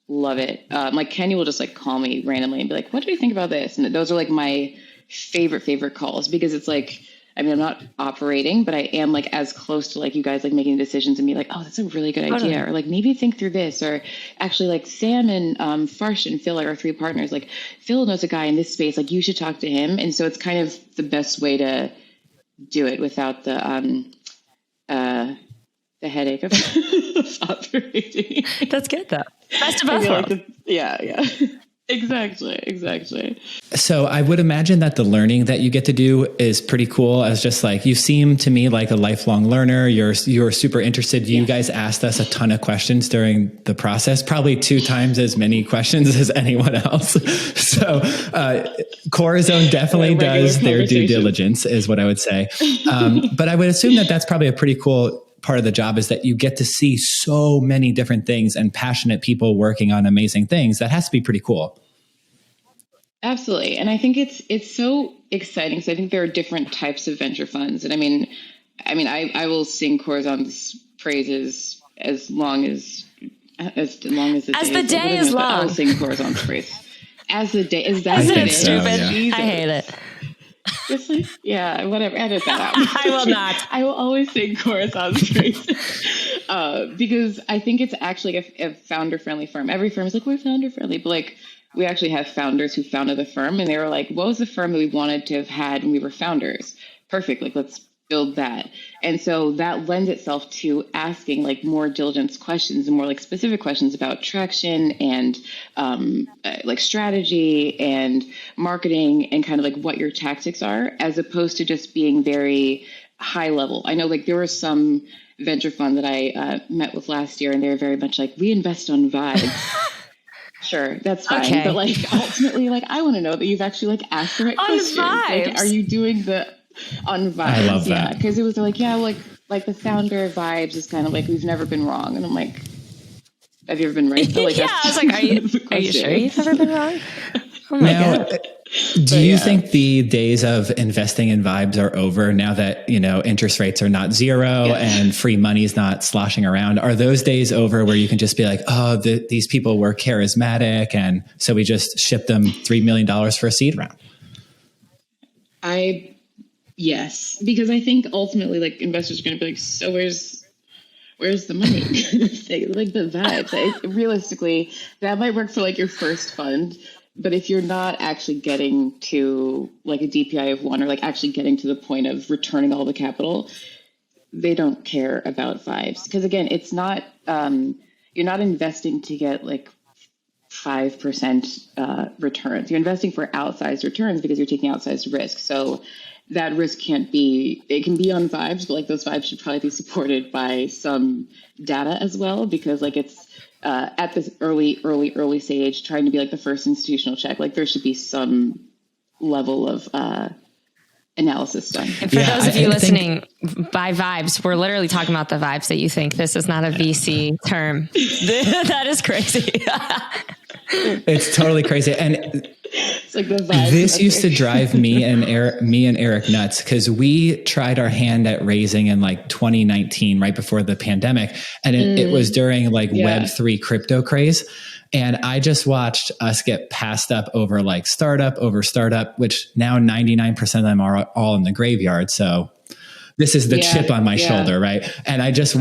Love it. Like Kenny will just like call me randomly and be like, what do you think about this? And those are like my favorite calls, because it's like, I mean, I'm not operating, but I am like as close to like you guys like making decisions and be like, oh, that's a really good idea. Or like maybe think through this, or actually like Sam and Farsh and Phil are our three partners. Like Phil knows a guy in this space, like you should talk to him. And so it's kind of the best way to do it without the the headache of operating. That's good though. Best of both worlds. Yeah. Exactly. So I would imagine that the learning that you get to do is pretty cool. As just like, you seem to me like a lifelong learner. You're super interested. You guys asked us a ton of questions during the process, probably 2 times as many questions as anyone else. So Corazon definitely does their due diligence, is what I would say. But I would assume that that's probably a pretty cool part of the job, is that you get to see so many different things and passionate people working on amazing things. That has to be pretty cool. Absolutely. And I think it's so exciting. So I think there are different types of venture funds. And I mean, I will sing Corazon's praises as long as the day is long. I will sing Corazon's praise as the day is. That Isn't it stupid? I hate it. Just like, yeah, whatever. Edit that out. I will not. I will always sing Corazon's praise because I think it's actually a founder-friendly firm. Every firm is like, we're founder-friendly, but like, we actually have founders who founded the firm, and they were like, what was the firm that we wanted to have had when we were founders? Perfect. Like, let's build that. And so that lends itself to asking like more diligence questions and more like specific questions about traction and like strategy and marketing and kind of like what your tactics are, as opposed to just being very high level. I know like there were some venture fund that I met with last year, and they were very much like, we invest on vibes. Sure, that's fine. Okay. But like ultimately, like I want to know that you've actually like asked the right questions. Like, are you doing the on vibes? I love that. Yeah, because it was like, yeah, like the founder of vibes is kind of like, we've never been wrong, and I'm like, have you ever been right? So, like, yeah, I was like, are you sure you've never been wrong? Oh my God. Do you think the days of investing in vibes are over now that, interest rates are not zero and free money is not sloshing around? Are those days over where you can just be like, oh, these people were charismatic, and so we just shipped them $3 million for a seed round? Yes, because I think ultimately like investors are going to be like, so where's the money? Like the vibes. Realistically, that might work for like your first fund. But if you're not actually getting to like a DPI of 1, or like actually getting to the point of returning all the capital, they don't care about vibes. Because again, it's not, you're not investing to get like 5% returns. You're investing for outsized returns because you're taking outsized risk. So that risk it can be on vibes, but like those vibes should probably be supported by some data as well, because like it's, at this early stage, trying to be like the first institutional check, like there should be some level of analysis done. And for those of you listening, by vibes, we're literally talking about the vibes that you think. This is not a VC term. That is crazy. It's totally crazy. And it's like the vibes. This used to drive me and Eric nuts, because we tried our hand at raising in like 2019, right before the pandemic. And it was during like Web3 crypto craze. And I just watched us get passed up over like startup, which now 99% of them are all in the graveyard. So this is the chip on my shoulder, right? And I just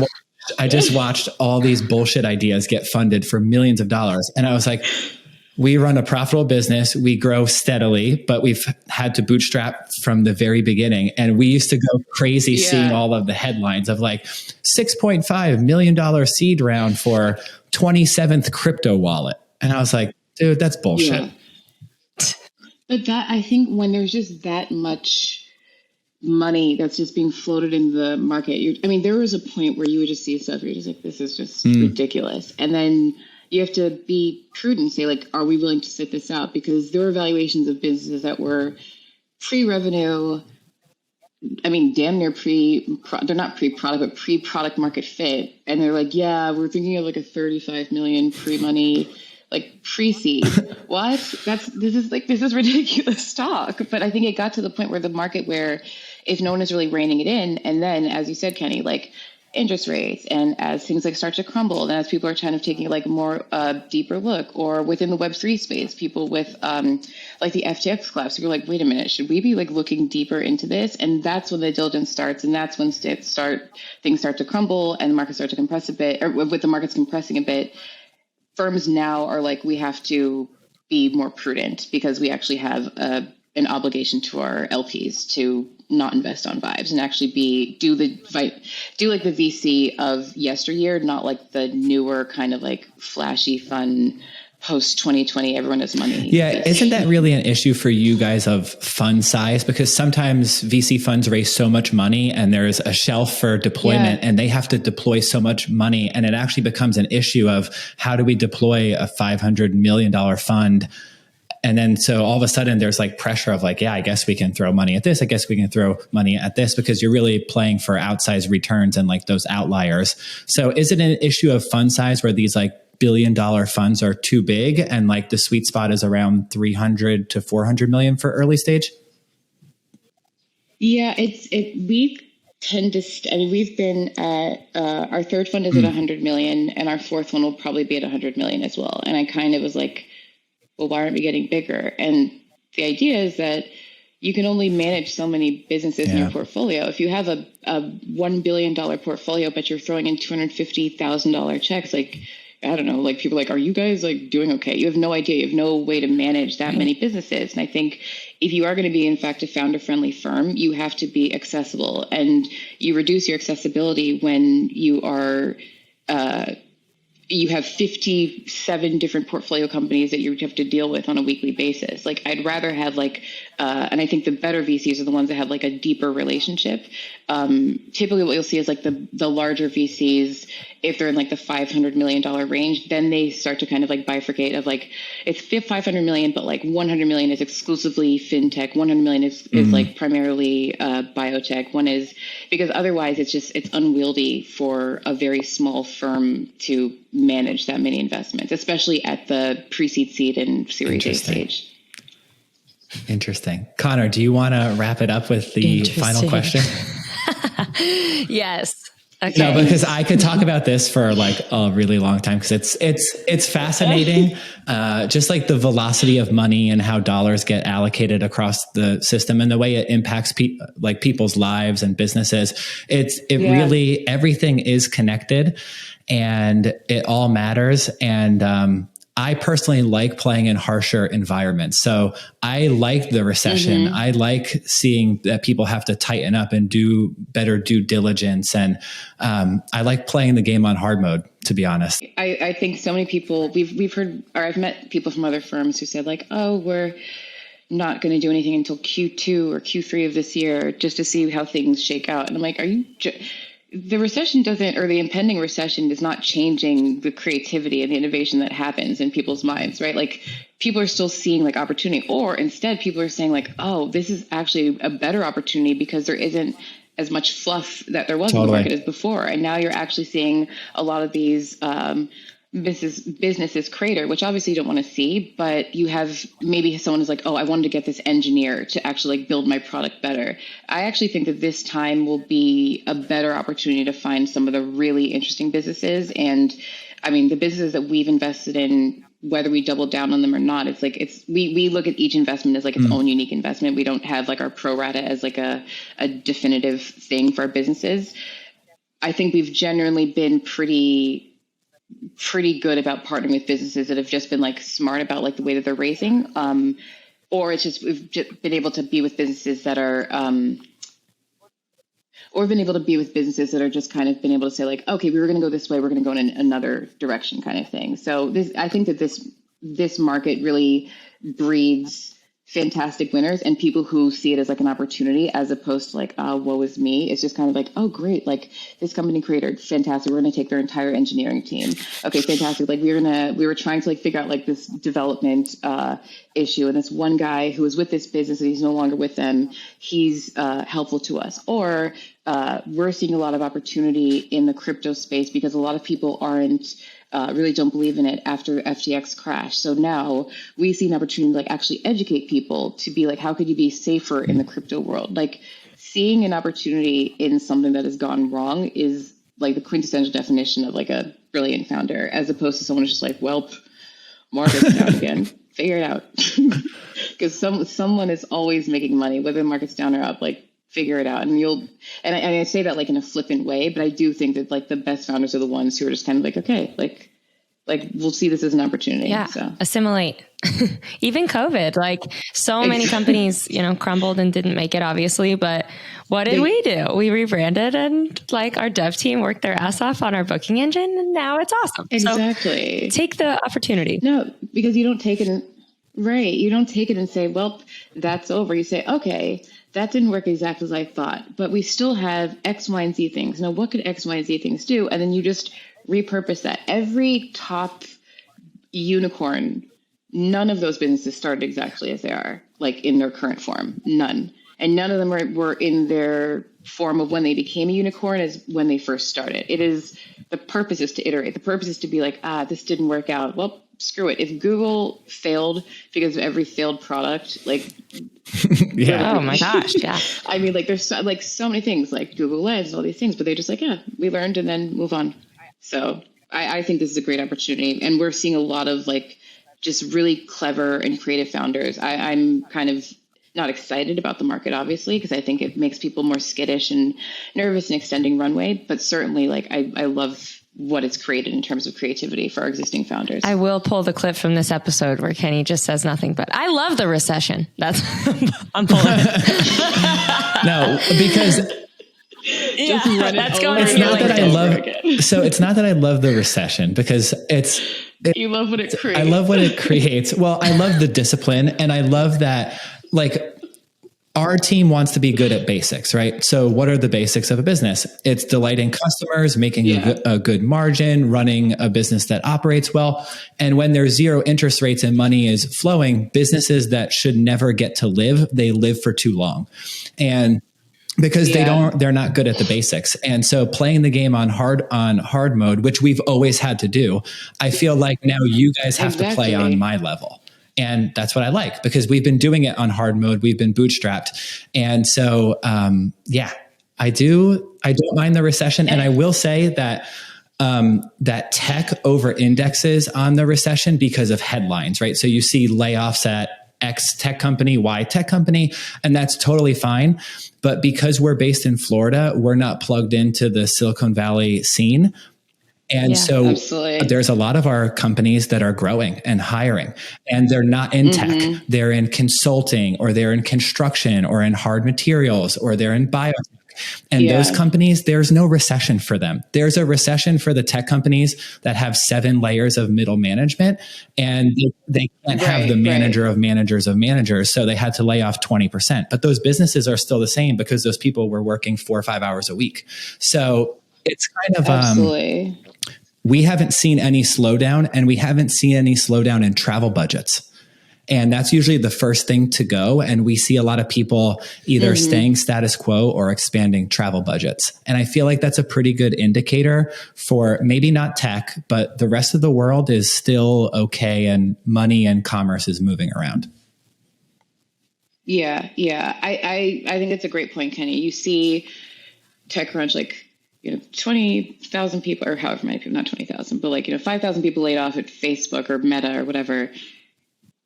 watched all these bullshit ideas get funded for millions of dollars. And I was like, we run a profitable business. We grow steadily, but we've had to bootstrap from the very beginning. And we used to go crazy seeing all of the headlines of like $6.5 million seed round for 27th crypto wallet. And I was like, dude, that's bullshit. Yeah. But that, I think when there's just that much money that's just being floated in the market, there was a point where you would just see stuff where you're just like, this is just ridiculous. And then you have to be prudent, say like, are we willing to sit this out? Because there were valuations of businesses that were pre-revenue, damn near they're not pre-product, but pre-product market fit. And they're like, yeah, we're thinking of like a 35 million pre-money, like pre-seed. What? This is ridiculous stock. But I think it got to the point where the market where if no one is really reining it in, and then as you said, Kenny, like interest rates, and as things like start to crumble, and as people are kind of taking like more deeper look, or within the Web3 space, people with like the FTX collapse, you're like, wait a minute, should we be like looking deeper into this? And that's when the diligence starts, and that's when things start to crumble and the markets start to compress a bit, or with the markets compressing a bit. Firms now are like, we have to be more prudent because we actually have an obligation to our LPs to not invest on vibes and actually do like the VC of yesteryear, not like the newer kind of like flashy, fun post 2020, everyone has money. Yeah. Isn't that really an issue for you guys of fund size? Because sometimes VC funds raise so much money and there's a shelf for deployment and they have to deploy so much money. And it actually becomes an issue of how do we deploy a $500 million fund? And then so all of a sudden there's like pressure of like, yeah, I guess we can throw money at this. I guess we can throw money at this, because you're really playing for outsized returns and like those outliers. So is it an issue of fund size where these like $1 billion funds are too big and like the sweet spot is around 300 to 400 million for early stage? Yeah, we tend to, we've been at, our third fund is at 100 million and our fourth one will probably be at 100 million as well. And I kind of was like, well, why aren't we getting bigger? And the idea is that you can only manage so many businesses in your portfolio. If you have a $1 billion portfolio, but you're throwing in $250,000 checks, like, I don't know, like people are like, are you guys like doing okay? You have no idea. You have no way to manage that many businesses. And I think if you are going to be, in fact, a founder-friendly firm, you have to be accessible. And you reduce your accessibility when you are you have 57 different portfolio companies that you have to deal with on a weekly basis. Like I'd rather have like, and I think the better VCs are the ones that have like a deeper relationship. Typically what you'll see is like the larger VCs, if they're in like the $500 million range, then they start to kind of like bifurcate of like, it's 500 million, but like 100 million is exclusively fintech. 100 million is like primarily biotech. One is because otherwise it's unwieldy for a very small firm to manage that many investments, especially at the pre-seed, seed, and Series A stage. Interesting. Connor, do you want to wrap it up with the final question? Yes. Okay. No, because I could talk about this for like a really long time because it's fascinating. Just like the velocity of money and how dollars get allocated across the system and the way it impacts people's lives and businesses. Really, everything is connected and it all matters. And, I personally like playing in harsher environments. So I like the recession. I like seeing that people have to tighten up and do better due diligence. And I like playing the game on hard mode, to be honest. I think so many people, we've heard, or I've met people from other firms who said like, oh, we're not going to do anything until Q2 or Q3 of this year just to see how things shake out. And I'm like, the recession or the impending recession is not changing the creativity and the innovation that happens in people's minds, right? Like people are still seeing like opportunity, or instead people are saying like, oh, this is actually a better opportunity because there isn't as much fluff that there was in the market as before. And now you're actually seeing a lot of these, businesses crater, which obviously you don't want to see, but you have maybe someone is like, oh, I wanted to get this engineer to actually like build my product better. I actually think that this time will be a better opportunity to find some of the really interesting businesses. And I mean, the businesses that we've invested in, whether we double down on them or not, it's like, we look at each investment as like its own unique investment. We don't have like our pro rata as like a definitive thing for our businesses. I think we've generally been pretty good about partnering with businesses that have just been like smart about like the way that they're raising, or it's just we've just been able to be with businesses that are just kind of been able to say like, okay, we were going to go this way, we're going to go in another direction kind of thing. So I think that this market really breeds fantastic winners and people who see it as like an opportunity as opposed to like, oh, woe is me. It's just kind of like, oh, great. Like this company created, fantastic. We're going to take their entire engineering team. Okay, fantastic. Like we were trying to like figure out like this development issue. And this one guy who was with this business and he's no longer with them, he's helpful to us. Or we're seeing a lot of opportunity in the crypto space because a lot of people really don't believe in it after FTX crash. So now we see an opportunity to like actually educate people to be like, how could you be safer in the crypto world? Like seeing an opportunity in something that has gone wrong is like the quintessential definition of like a brilliant founder, as opposed to someone who's just like, well, market's down again, figure it out. Because someone is always making money, whether the market's down or up, like figure it out. And I say that like in a flippant way, but I do think that like the best founders are the ones who are just kind of like, okay, like like we'll see this as an opportunity. Yeah. So Assimilate. Even COVID, like so many companies, crumbled and didn't make it, obviously. But what did we do? We rebranded, and like our dev team worked their ass off on our booking engine, and now it's awesome. Exactly. So take the opportunity. No, because you don't take it right. You don't take it and say, well, that's over. You say, okay, that didn't work exactly as I thought, but we still have X, Y, and Z things. Now, what could X, Y, and Z things do? And then you just repurpose that. Every top unicorn, none of those businesses started exactly as they are, like in their current form. None. And none of them were in their form of when they became a unicorn as when they first started. The purpose is to iterate. The purpose is to be like, this didn't work out. Well, screw it. If Google failed because of every failed product, like, yeah. Oh my gosh. Yeah. I mean, like there's so many things like Google Lens, all these things, but they're just like, we learned and then move on. So I think this is a great opportunity. And we're seeing a lot of like just really clever and creative founders. I'm kind of not excited about the market, obviously, because I think it makes people more skittish and nervous and extending runway. But certainly, like I love what it's created in terms of creativity for our existing founders. I will pull the clip from this episode where Kenny just says nothing, but I love the recession. That's I'm pulling it. No, because that's going it's not that I love. So it's not that I love the recession because you love what it creates. I love what it creates. Well, I love the discipline, and I love that, like, our team wants to be good at basics, right? So what are the basics of a business? It's delighting customers, making a good margin, running a business that operates well. And when there's zero interest rates and money is flowing, businesses that should never get to live, they live for too long. And because they're not good at the basics. And so playing the game on hard mode, which we've always had to do, I feel like now you guys have to play on my level. And that's what I like, because we've been doing it on hard mode. We've been bootstrapped. And so, I don't mind the recession. And I will say that, that tech over indexes on the recession because of headlines, right? So you see layoffs at X tech company, Y tech company, and that's totally fine. But because we're based in Florida, we're not plugged into the Silicon Valley scene. And so there's a lot of our companies that are growing and hiring, and they're not in tech. They're in consulting, or they're in construction, or in hard materials, or they're in biotech. And those companies, there's no recession for them. There's a recession for the tech companies that have 7 layers of middle management, and they can't have the manager of managers of managers. So they had to lay off 20%. But those businesses are still the same because those people were working 4 or 5 hours a week. So it's kind of, we haven't seen any slowdown, and we haven't seen any slowdown in travel budgets. And that's usually the first thing to go. And we see a lot of people either staying status quo or expanding travel budgets. And I feel like that's a pretty good indicator for maybe not tech, but the rest of the world is still okay, and money and commerce is moving around. Yeah. I think it's a great point, Kenny. You see TechCrunch, like, 20,000 people, or however many people, not 20,000, but like, 5,000 people laid off at Facebook or Meta or whatever.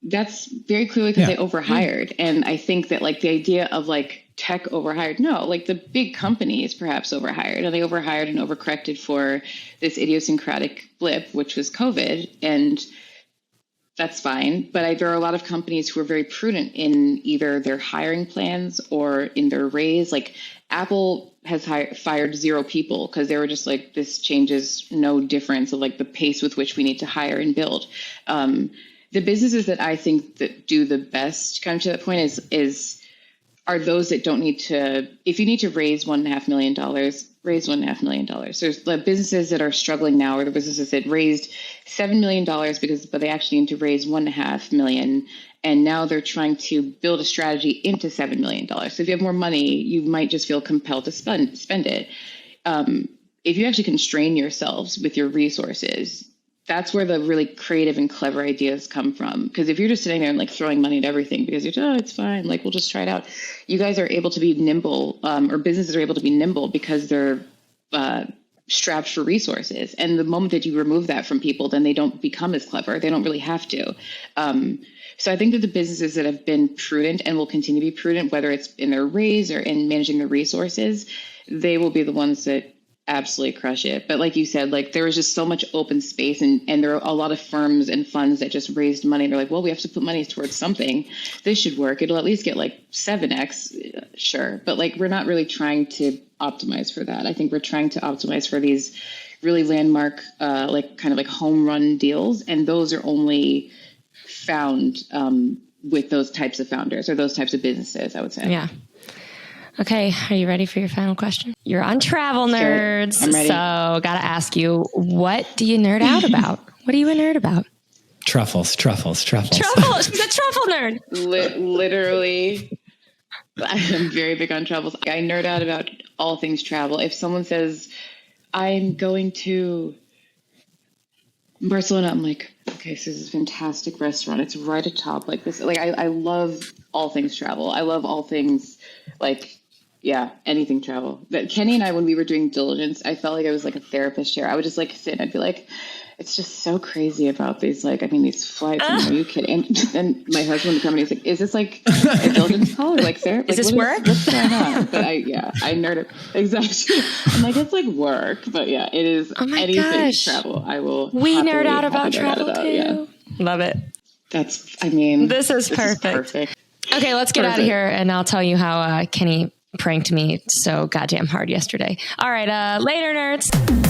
That's very clearly because they overhired. And I think that like the idea of like tech overhired, no, like the big companies perhaps overhired, and they overhired and overcorrected for this idiosyncratic blip, which was COVID. And that's fine. But there are a lot of companies who are very prudent in either their hiring plans or in their raise. Like Apple has fired 0 people because they were just like, this changes no difference of like the pace with which we need to hire and build. The businesses that I think that do the best, kind of to that point, are those that don't need to. If you need to raise $1.5 million, raise $1.5 million. There's the businesses that are struggling now, or the businesses that raised $7 million but they actually need to raise $1.5 million, and now they're trying to build a strategy into $7 million. So if you have more money, you might just feel compelled to spend it. If you actually constrain yourselves with your resources, that's where the really creative and clever ideas come from. Because if you're just sitting there and like throwing money at everything because you're, it's fine, like we'll just try it out. You guys are able to be nimble, or businesses are able to be nimble because they're strapped for resources. And the moment that you remove that from people, then they don't become as clever. They don't really have to. So I think that the businesses that have been prudent and will continue to be prudent, whether it's in their raise or in managing their resources, they will be the ones that absolutely crush it. But like you said, like there was just so much open space, and there are a lot of firms and funds that just raised money. They're like, well, we have to put money towards something. This should work. It'll at least get like 7x. Sure. But like, we're not really trying to optimize for that. I think we're trying to optimize for these really landmark, like kind of like home run deals. And those are only found with those types of founders or those types of businesses, I would say. Yeah. Okay, are you ready for your final question? You're on Travel Nerds, I'm ready. So gotta ask you, what do you nerd out about? What are you a nerd about? Truffles. Truffle, she's a truffle nerd. Literally, I'm very big on travels. I nerd out about all things travel. If someone says, I'm going to Barcelona, I'm like, okay, so this is a fantastic restaurant. It's right atop like this. Like, I love all things travel. I love all things like, yeah, anything travel. But Kenny and I, when we were doing diligence, I felt like I was like a therapist chair. I would just like sit and I'd be like, it's just so crazy about these, like, I mean, these flights. Are you kidding? And then my husband would come and he's like, is this like a diligence call or like therapy? Is this work? What's going on? But I nerd it. Exactly. I'm like, it's like work, but yeah, it is anything travel. I will. We nerd out about travel too. Yeah. Love it. This is perfect. Okay, let's get out of here and I'll tell you how Kenny pranked me so goddamn hard yesterday. All right, later, nerds.